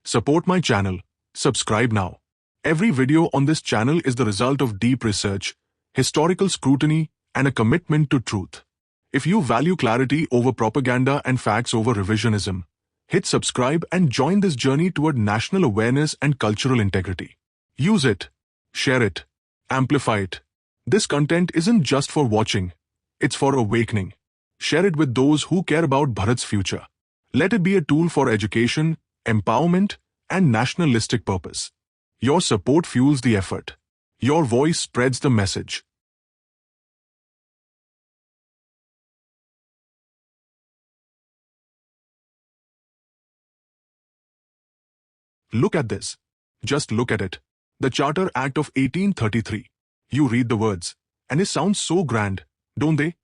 Support my channel. Subscribe now. Every video on this channel is the result of deep research, historical scrutiny, and a commitment to truth. If you value clarity over propaganda and facts over revisionism, hit subscribe and join this journey toward national awareness and cultural integrity. Use it, share it, amplify it. This content isn't just for watching, it's for awakening. Share it with those who care about Bharat's future. Let it be a tool for education, empowerment, and nationalistic purpose. Your support fuels the effort. Your voice spreads the message. Look at this. Just look at it. The Charter Act of 1833. You read the words, and it sounds so grand, don't they?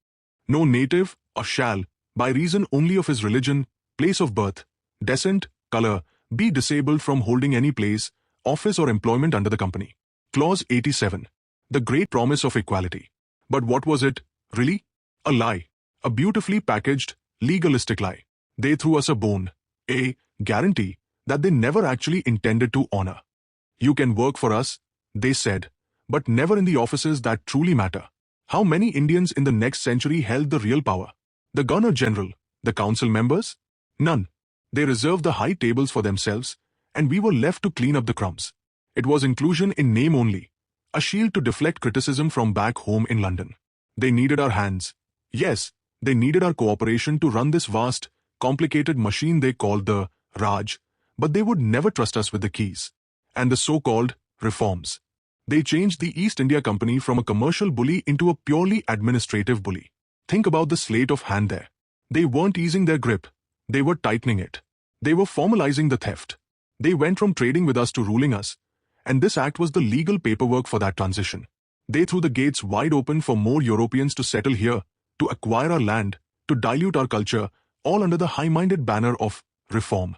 No native or shall, by reason only of his religion, place of birth, descent, color, be disabled from holding any place, office or employment under the company. Clause 87. The great promise of equality. But what was it, really? A lie. A beautifully packaged, legalistic lie. They threw us a bone, a guarantee that they never actually intended to honor. You can work for us, they said, but never in the offices that truly matter. How many Indians in the next century held the real power? The Governor General, the council members? None. They reserved the high tables for themselves, and we were left to clean up the crumbs. It was inclusion in name only, a shield to deflect criticism from back home in London. They needed our hands. Yes, they needed our cooperation to run this vast, complicated machine they called the Raj, but they would never trust us with the keys. And the so-called reforms. They changed the East India Company from a commercial bully into a purely administrative bully. Think about the sleight of hand there. They weren't easing their grip. They were tightening it. They were formalizing the theft. They went from trading with us to ruling us. And this act was the legal paperwork for that transition. They threw the gates wide open for more Europeans to settle here, to acquire our land, to dilute our culture, all under the high-minded banner of reform.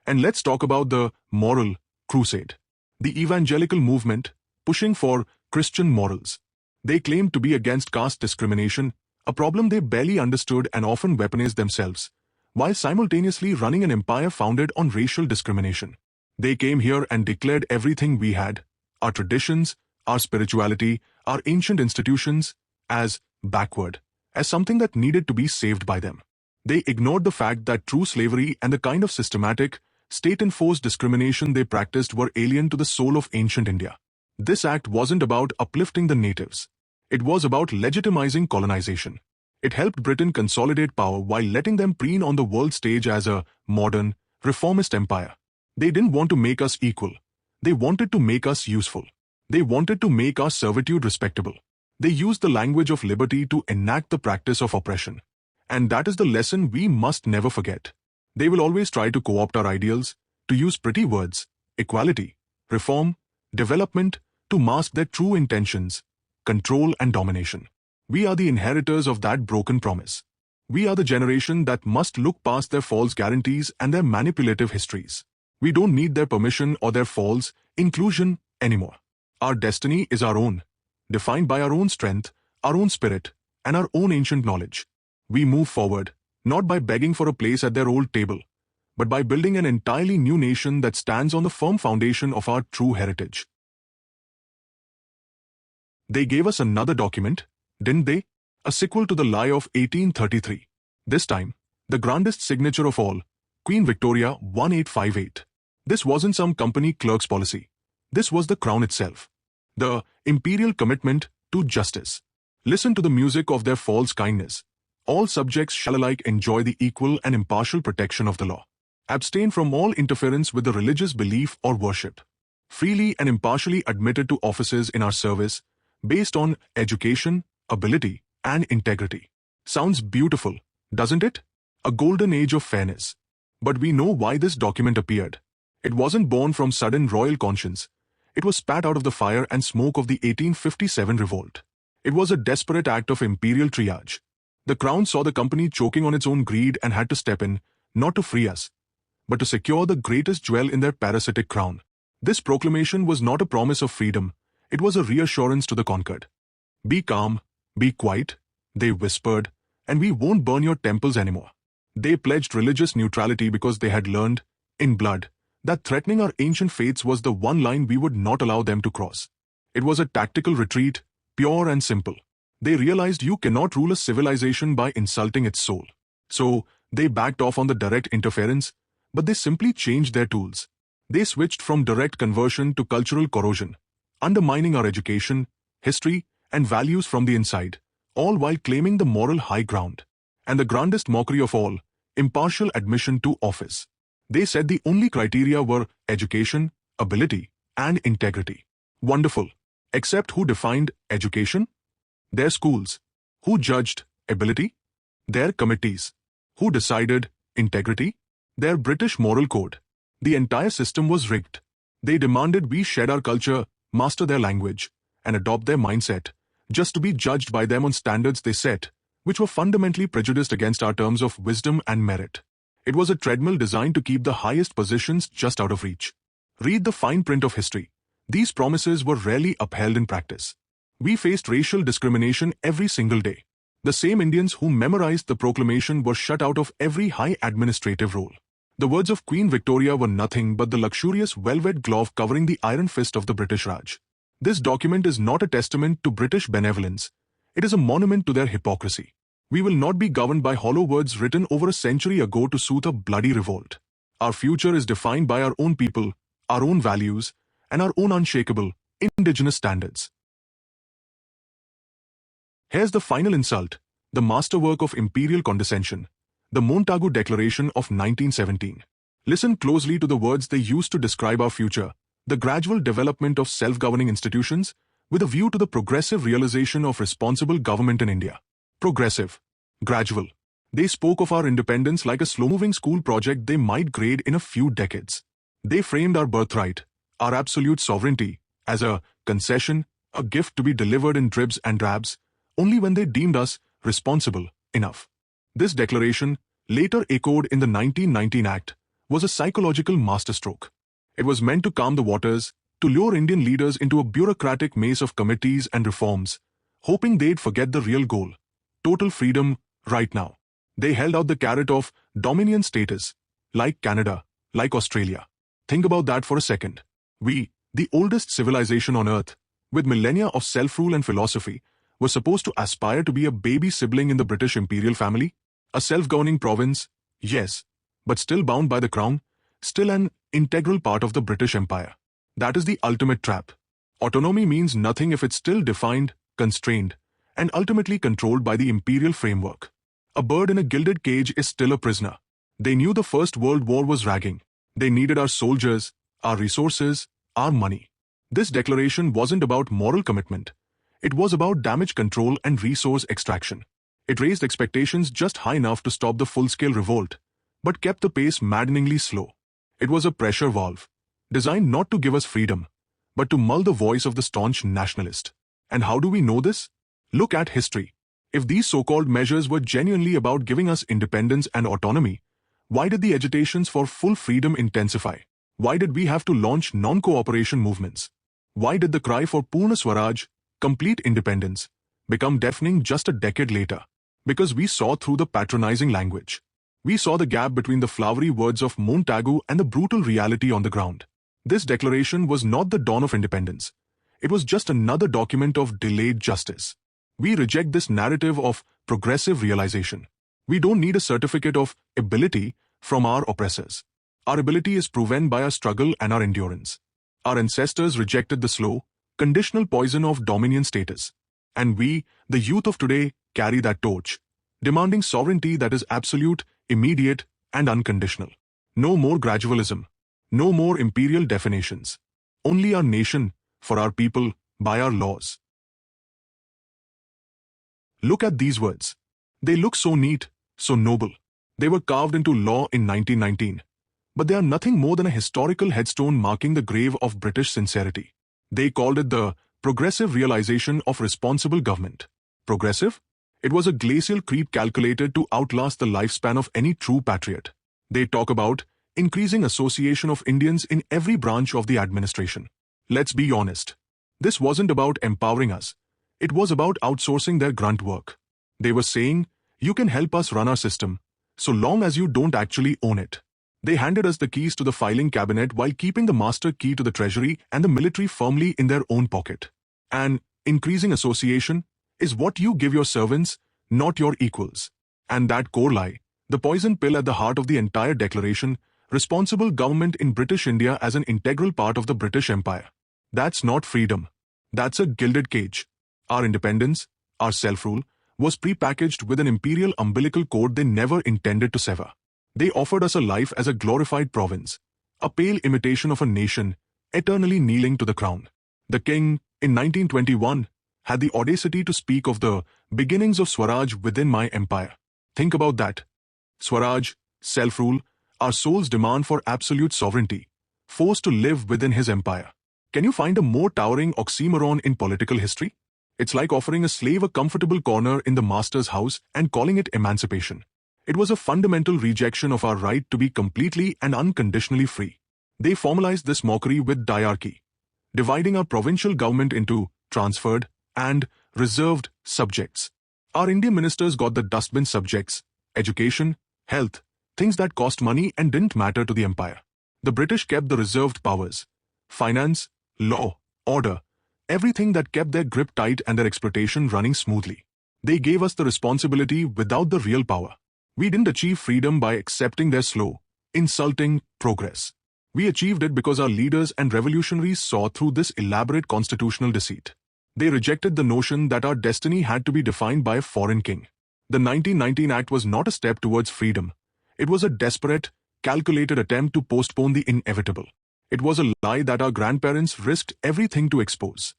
And let's talk about the moral crusade. The evangelical movement, pushing for Christian morals. They claimed to be against caste discrimination, a problem they barely understood and often weaponized themselves, while simultaneously running an empire founded on racial discrimination. They came here and declared everything we had, our traditions, our spirituality, our ancient institutions, as backward, as something that needed to be saved by them. They ignored the fact that true slavery and the kind of systematic, state-enforced discrimination they practiced were alien to the soul of ancient India. This act wasn't about uplifting the natives. It was about legitimizing colonization. It helped Britain consolidate power while letting them preen on the world stage as a modern, reformist empire. They didn't want to make us equal. They wanted to make us useful. They wanted to make our servitude respectable. They used the language of liberty to enact the practice of oppression. And that is the lesson we must never forget. They will always try to co-opt our ideals, to use pretty words, equality, reform, development, to mask their true intentions, control and domination. We are the inheritors of that broken promise. We are the generation that must look past their false guarantees and their manipulative histories. We don't need their permission or their false inclusion anymore. Our destiny is our own, defined by our own strength, our own spirit, and our own ancient knowledge. We move forward, not by begging for a place at their old table, but by building an entirely new nation that stands on the firm foundation of our true heritage. They gave us another document, didn't they? A sequel to the lie of 1833. This time, the grandest signature of all, Queen Victoria 1858. This wasn't some company clerk's policy. This was the crown itself. The imperial commitment to justice. Listen to the music of their false kindness. All subjects shall alike enjoy the equal and impartial protection of the law. Abstain from all interference with the religious belief or worship. Freely and impartially admitted to offices in our service, based on education, ability, and integrity. Sounds beautiful, doesn't it? A golden age of fairness. But we know why this document appeared. It wasn't born from sudden royal conscience. It was spat out of the fire and smoke of the 1857 revolt. It was a desperate act of imperial triage. The crown saw the company choking on its own greed and had to step in, not to free us, but to secure the greatest jewel in their parasitic crown. This proclamation was not a promise of freedom, it was a reassurance to the conquered. Be calm, be quiet, they whispered, and we won't burn your temples anymore. They pledged religious neutrality because they had learned, in blood, that threatening our ancient faiths was the one line we would not allow them to cross. It was a tactical retreat, pure and simple. They realized you cannot rule a civilization by insulting its soul. So, they backed off on the direct interference, but they simply changed their tools. They switched from direct conversion to cultural corrosion, undermining our education, history, and values from the inside, all while claiming the moral high ground. And the grandest mockery of all, impartial admission to office. They said the only criteria were education, ability, and integrity. Wonderful. Except who defined education? Their schools. Who judged ability? Their committees. Who decided integrity? Their British moral code. The entire system was rigged. They demanded we shed our culture, master their language, and adopt their mindset, just to be judged by them on standards they set, which were fundamentally prejudiced against our terms of wisdom and merit. It was a treadmill designed to keep the highest positions just out of reach. Read the fine print of history. These promises were rarely upheld in practice. We faced racial discrimination every single day. The same Indians who memorized the Proclamation were shut out of every high administrative role. The words of Queen Victoria were nothing but the luxurious velvet glove covering the iron fist of the British Raj. This document is not a testament to British benevolence. It is a monument to their hypocrisy. We will not be governed by hollow words written over a century ago to soothe a bloody revolt. Our future is defined by our own people, our own values, and our own unshakable, indigenous standards. Here's the final insult, the masterwork of imperial condescension, the Montagu Declaration of 1917. Listen closely to the words they used to describe our future, the gradual development of self-governing institutions, with a view to the progressive realization of responsible government in India. Progressive. Gradual. They spoke of our independence like a slow-moving school project they might grade in a few decades. They framed our birthright, our absolute sovereignty, as a concession, a gift to be delivered in dribs and drabs, only when they deemed us responsible enough. This declaration, later echoed in the 1919 Act, was a psychological masterstroke. It was meant to calm the waters, to lure Indian leaders into a bureaucratic maze of committees and reforms, hoping they'd forget the real goal, total freedom, right now. They held out the carrot of dominion status, like Canada, like Australia. Think about that for a second. We, the oldest civilization on earth, with millennia of self-rule and philosophy, were supposed to aspire to be a baby sibling in the British imperial family? A self-governing province, yes, but still bound by the crown, still an integral part of the British Empire. That is the ultimate trap. Autonomy means nothing if it's still defined, constrained, and ultimately controlled by the imperial framework. A bird in a gilded cage is still a prisoner. They knew the First World War was ragging. They needed our soldiers, our resources, our money. This declaration wasn't about moral commitment. It was about damage control and resource extraction. It raised expectations just high enough to stop the full-scale revolt, but kept the pace maddeningly slow. It was a pressure valve, designed not to give us freedom, but to mull the voice of the staunch nationalist. And how do we know this? Look at history. If these so-called measures were genuinely about giving us independence and autonomy, why did the agitations for full freedom intensify? Why did we have to launch non-cooperation movements? Why did the cry for Purna Swaraj, complete independence, become deafening just a decade later? Because we saw through the patronizing language. We saw the gap between the flowery words of Montagu and the brutal reality on the ground. This declaration was not the dawn of independence. It was just another document of delayed justice. We reject this narrative of progressive realization. We don't need a certificate of ability from our oppressors. Our ability is proven by our struggle and our endurance. Our ancestors rejected the slow, conditional poison of dominion status. And we, the youth of today, carry that torch, demanding sovereignty that is absolute, immediate, and unconditional. No more gradualism. No more imperial definitions. Only our nation, for our people, by our laws. Look at these words. They look so neat, so noble. They were carved into law in 1919. But they are nothing more than a historical headstone marking the grave of British sincerity. They called it the progressive realization of responsible government. Progressive? It was a glacial creep calculated to outlast the lifespan of any true patriot. They talk about increasing association of Indians in every branch of the administration. Let's be honest. This wasn't about empowering us. It was about outsourcing their grunt work. They were saying, you can help us run our system, so long as you don't actually own it. They handed us the keys to the filing cabinet while keeping the master key to the treasury and the military firmly in their own pocket. And increasing association is what you give your servants, not your equals. And that core lie, the poison pill at the heart of the entire declaration, responsible government in British India as an integral part of the British Empire. That's not freedom. That's a gilded cage. Our independence, our self-rule, was pre-packaged with an imperial umbilical cord they never intended to sever. They offered us a life as a glorified province, a pale imitation of a nation, eternally kneeling to the crown. The king, in 1921, had the audacity to speak of the beginnings of Swaraj within my empire. Think about that. Swaraj, self-rule, our soul's demand for absolute sovereignty, forced to live within his empire. Can you find a more towering oxymoron in political history? It's like offering a slave a comfortable corner in the master's house and calling it emancipation. It was a fundamental rejection of our right to be completely and unconditionally free. They formalized this mockery with diarchy, dividing our provincial government into transferred and reserved subjects. Our Indian ministers got the dustbin subjects, education, health, things that cost money and didn't matter to the empire. The British kept the reserved powers, finance, law, order, everything that kept their grip tight and their exploitation running smoothly. They gave us the responsibility without the real power. We didn't achieve freedom by accepting their slow, insulting progress. We achieved it because our leaders and revolutionaries saw through this elaborate constitutional deceit. They rejected the notion that our destiny had to be defined by a foreign king. The 1919 Act was not a step towards freedom. It was a desperate, calculated attempt to postpone the inevitable. It was a lie that our grandparents risked everything to expose.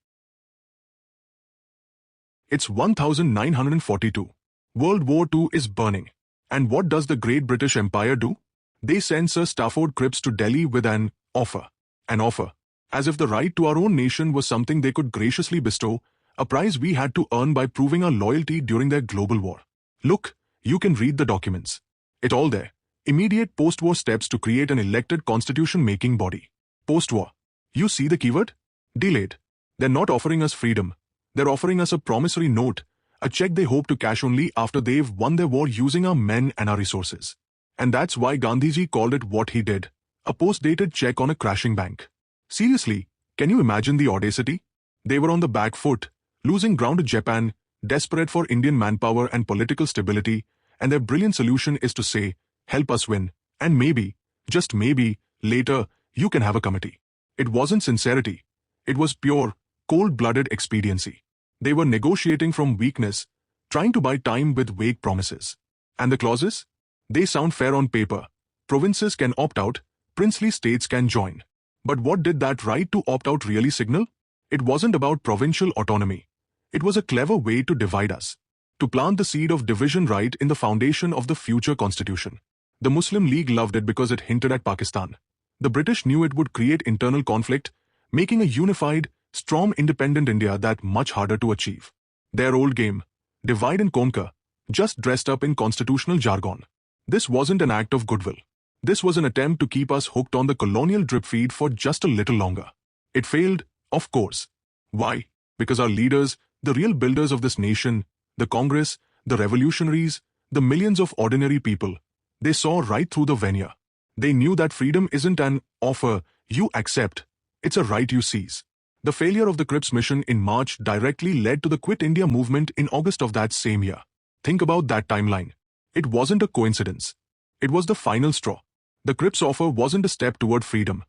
It's 1942. World War II is burning. And what does the Great British Empire do? They send Sir Stafford Cripps to Delhi with an offer. An offer. As if the right to our own nation was something they could graciously bestow, a prize we had to earn by proving our loyalty during their global war. Look, you can read the documents. It's all there. Immediate post-war steps to create an elected constitution-making body. Post-war. You see the keyword? Delayed. They're not offering us freedom. They're offering us a promissory note, a check they hope to cash only after they've won their war using our men and our resources. And that's why Gandhiji called it what he did, a post-dated check on a crashing bank. Seriously, can you imagine the audacity? They were on the back foot, losing ground to Japan, desperate for Indian manpower and political stability, and their brilliant solution is to say, help us win, and maybe, just maybe, later, you can have a committee. It wasn't sincerity. It was pure, cold-blooded expediency. They were negotiating from weakness, trying to buy time with vague promises. And the clauses? They sound fair on paper. Provinces can opt out, princely states can join. But what did that right to opt out really signal? It wasn't about provincial autonomy. It was a clever way to divide us, to plant the seed of division right in the foundation of the future constitution. The Muslim League loved it because it hinted at Pakistan. The British knew it would create internal conflict, making a unified, strong independent India that much harder to achieve. Their old game, divide and conquer, just dressed up in constitutional jargon. This wasn't an act of goodwill. This was an attempt to keep us hooked on the colonial drip feed for just a little longer. It failed, of course. Why? Because our leaders, the real builders of this nation, the Congress, the revolutionaries, the millions of ordinary people, they saw right through the veneer. They knew that freedom isn't an offer you accept, it's a right you seize. The failure of the Cripps mission in March directly led to the Quit India movement in August of that same year. Think about that timeline. It wasn't a coincidence. It was the final straw. The Cripps offer wasn't a step toward freedom.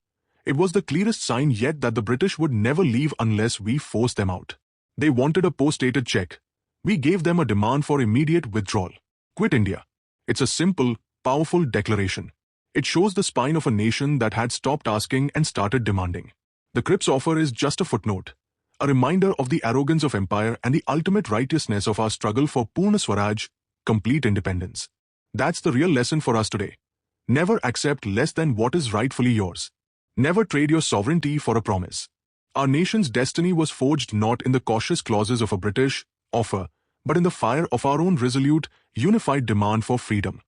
It was the clearest sign yet that the British would never leave unless we forced them out. They wanted a post-dated check. We gave them a demand for immediate withdrawal. Quit India. It's a simple, powerful declaration. It shows the spine of a nation that had stopped asking and started demanding. The Cripps offer is just a footnote, a reminder of the arrogance of empire and the ultimate righteousness of our struggle for Purna Swaraj, complete independence. That's the real lesson for us today. Never accept less than what is rightfully yours. Never trade your sovereignty for a promise. Our nation's destiny was forged not in the cautious clauses of a British offer, but in the fire of our own resolute, unified demand for freedom.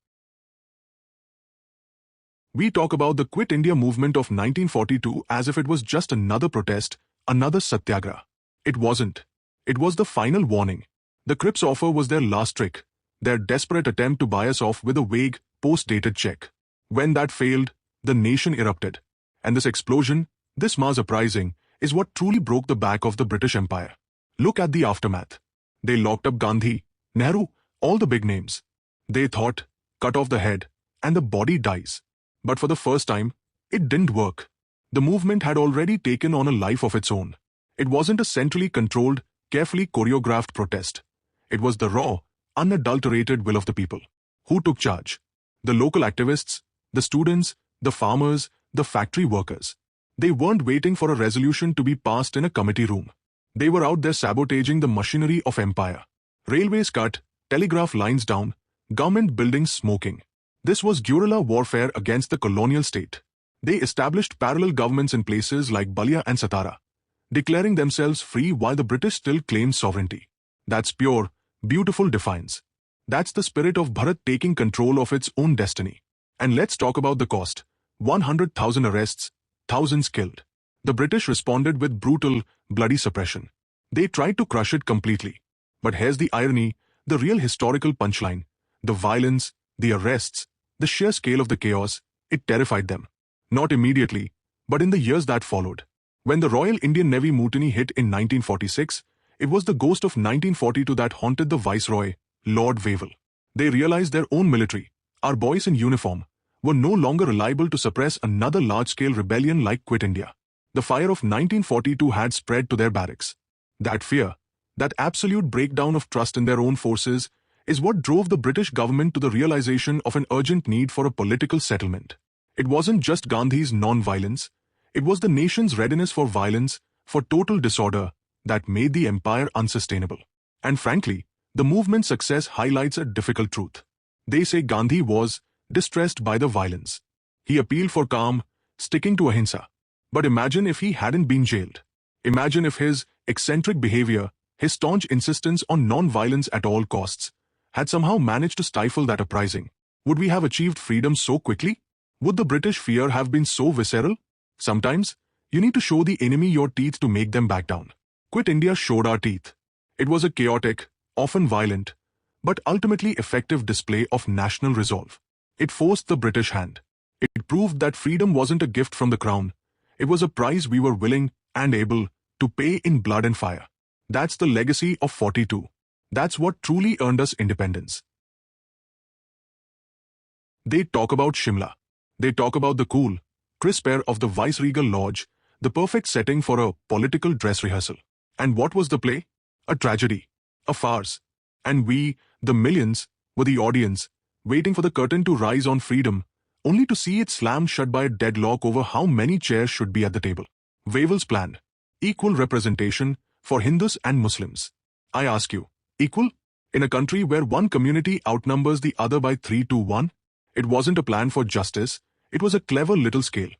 We talk about the Quit India movement of 1942 as if it was just another protest, another satyagraha. It wasn't. It was the final warning. The Cripps offer was their last trick, their desperate attempt to buy us off with a vague, post-dated check. When that failed, the nation erupted. And this explosion, this mass uprising, is what truly broke the back of the British Empire. Look at the aftermath. They locked up Gandhi, Nehru, all the big names. They thought, cut off the head, and the body dies. But for the first time, it didn't work. The movement had already taken on a life of its own. It wasn't a centrally controlled, carefully choreographed protest. It was the raw, unadulterated will of the people. Who took charge? The local activists, the students, the farmers, the factory workers. They weren't waiting for a resolution to be passed in a committee room. They were out there sabotaging the machinery of empire. Railways cut, telegraph lines down, government buildings smoking. This was guerrilla warfare against the colonial state. They established parallel governments in places like Balia and Satara, declaring themselves free while the British still claimed sovereignty. That's pure, beautiful defiance. That's the spirit of Bharat taking control of its own destiny. And let's talk about the cost. 100,000 arrests, thousands killed. The British responded with brutal, bloody suppression. They tried to crush it completely. But here's the irony, the real historical punchline. The violence, the arrests, the sheer scale of the chaos, it terrified them. Not immediately, but in the years that followed. When the Royal Indian Navy mutiny hit in 1946, it was the ghost of 1942 that haunted the Viceroy, Lord Wavell. They realized their own military, our boys in uniform, were no longer reliable to suppress another large-scale rebellion like Quit India. The fire of 1942 had spread to their barracks. That fear, that absolute breakdown of trust in their own forces, is what drove the British government to the realization of an urgent need for a political settlement. It wasn't just Gandhi's non-violence, it was the nation's readiness for violence, for total disorder, that made the empire unsustainable. And frankly, the movement's success highlights a difficult truth. They say Gandhi was distressed by the violence. He appealed for calm, sticking to ahimsa. But imagine if he hadn't been jailed. Imagine if his eccentric behavior, his staunch insistence on non-violence at all costs, had somehow managed to stifle that uprising. Would we have achieved freedom so quickly? Would the British fear have been so visceral? Sometimes, you need to show the enemy your teeth to make them back down. Quit India showed our teeth. It was a chaotic, often violent, but ultimately effective display of national resolve. It forced the British hand. It proved that freedom wasn't a gift from the crown. It was a price we were willing and able to pay in blood and fire. That's the legacy of 42. That's what truly earned us independence. They talk about Shimla. They talk about the cool, crisp air of the Viceregal Lodge, the perfect setting for a political dress rehearsal. And what was the play? A tragedy. A farce. And we, the millions, were the audience, waiting for the curtain to rise on freedom, only to see it slammed shut by a deadlock over how many chairs should be at the table. Wavell's plan. Equal representation for Hindus and Muslims. I ask you, equal? In a country where one community outnumbers the other by 3 to 1? It wasn't a plan for justice, it was a clever little scale,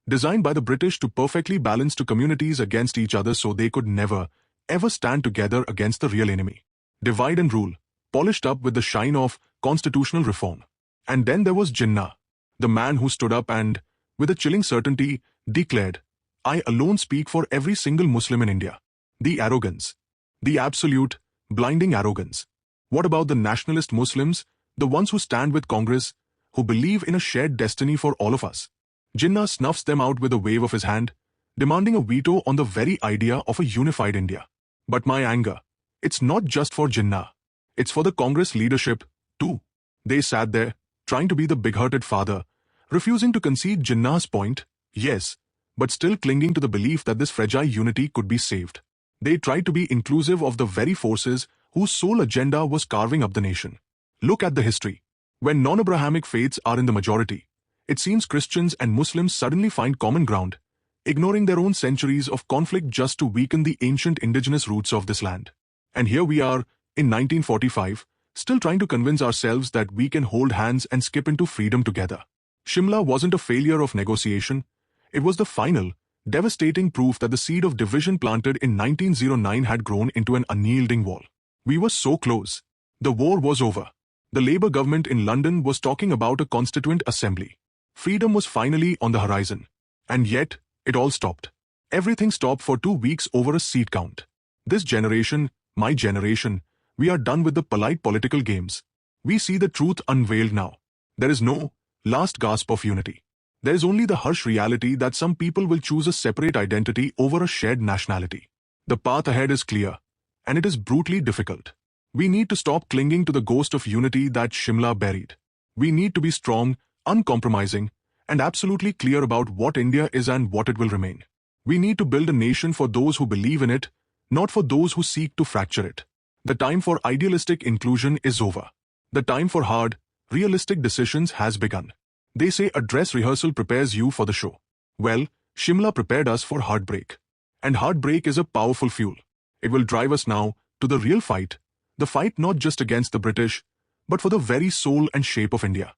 designed by the British to perfectly balance two communities against each other so they could never, ever stand together against the real enemy. Divide and rule, polished up with the shine of constitutional reform. And then there was Jinnah, the man who stood up and, with a chilling certainty, declared, I alone speak for every single Muslim in India. The arrogance. The absolute, blinding arrogance. What about the nationalist Muslims, the ones who stand with Congress, who believe in a shared destiny for all of us? Jinnah snuffs them out with a wave of his hand, demanding a veto on the very idea of a unified India. But my anger, it's not just for Jinnah. It's for the Congress leadership, too. They sat there, trying to be the big-hearted father, refusing to concede Jinnah's point, yes, but still clinging to the belief that this fragile unity could be saved. They tried to be inclusive of the very forces whose sole agenda was carving up the nation. Look at the history. When non-Abrahamic faiths are in the majority, it seems Christians and Muslims suddenly find common ground, ignoring their own centuries of conflict just to weaken the ancient indigenous roots of this land. And here we are, in 1945, still trying to convince ourselves that we can hold hands and skip into freedom together. Shimla wasn't a failure of negotiation, it was the final, devastating proof that the seed of division planted in 1909 had grown into an unyielding wall. We were so close. The war was over. The Labour government in London was talking about a constituent assembly. Freedom was finally on the horizon. And yet, it all stopped. Everything stopped for 2 weeks over a seat count. This generation, my generation, we are done with the polite political games. We see the truth unveiled now. There is no last gasp of unity. There is only the harsh reality that some people will choose a separate identity over a shared nationality. The path ahead is clear, and it is brutally difficult. We need to stop clinging to the ghost of unity that Shimla buried. We need to be strong, uncompromising, and absolutely clear about what India is and what it will remain. We need to build a nation for those who believe in it, not for those who seek to fracture it. The time for idealistic inclusion is over. The time for hard, realistic decisions has begun. They say a dress rehearsal prepares you for the show. Well, Shimla prepared us for heartbreak. And heartbreak is a powerful fuel. It will drive us now to the real fight, the fight not just against the British, but for the very soul and shape of India.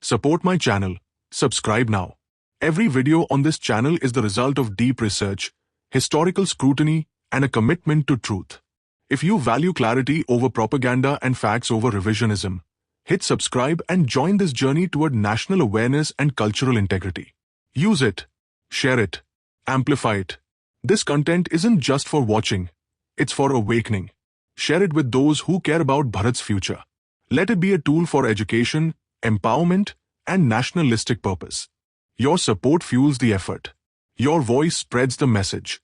Support my channel. Subscribe now. Every video on this channel is the result of deep research, historical scrutiny, and a commitment to truth. If you value clarity over propaganda and facts over revisionism, hit subscribe and join this journey toward national awareness and cultural integrity. Use it, share it, amplify it. This content isn't just for watching, it's for awakening. Share it with those who care about Bharat's future. Let it be a tool for education, empowerment, and nationalistic purpose. Your support fuels the effort. Your voice spreads the message.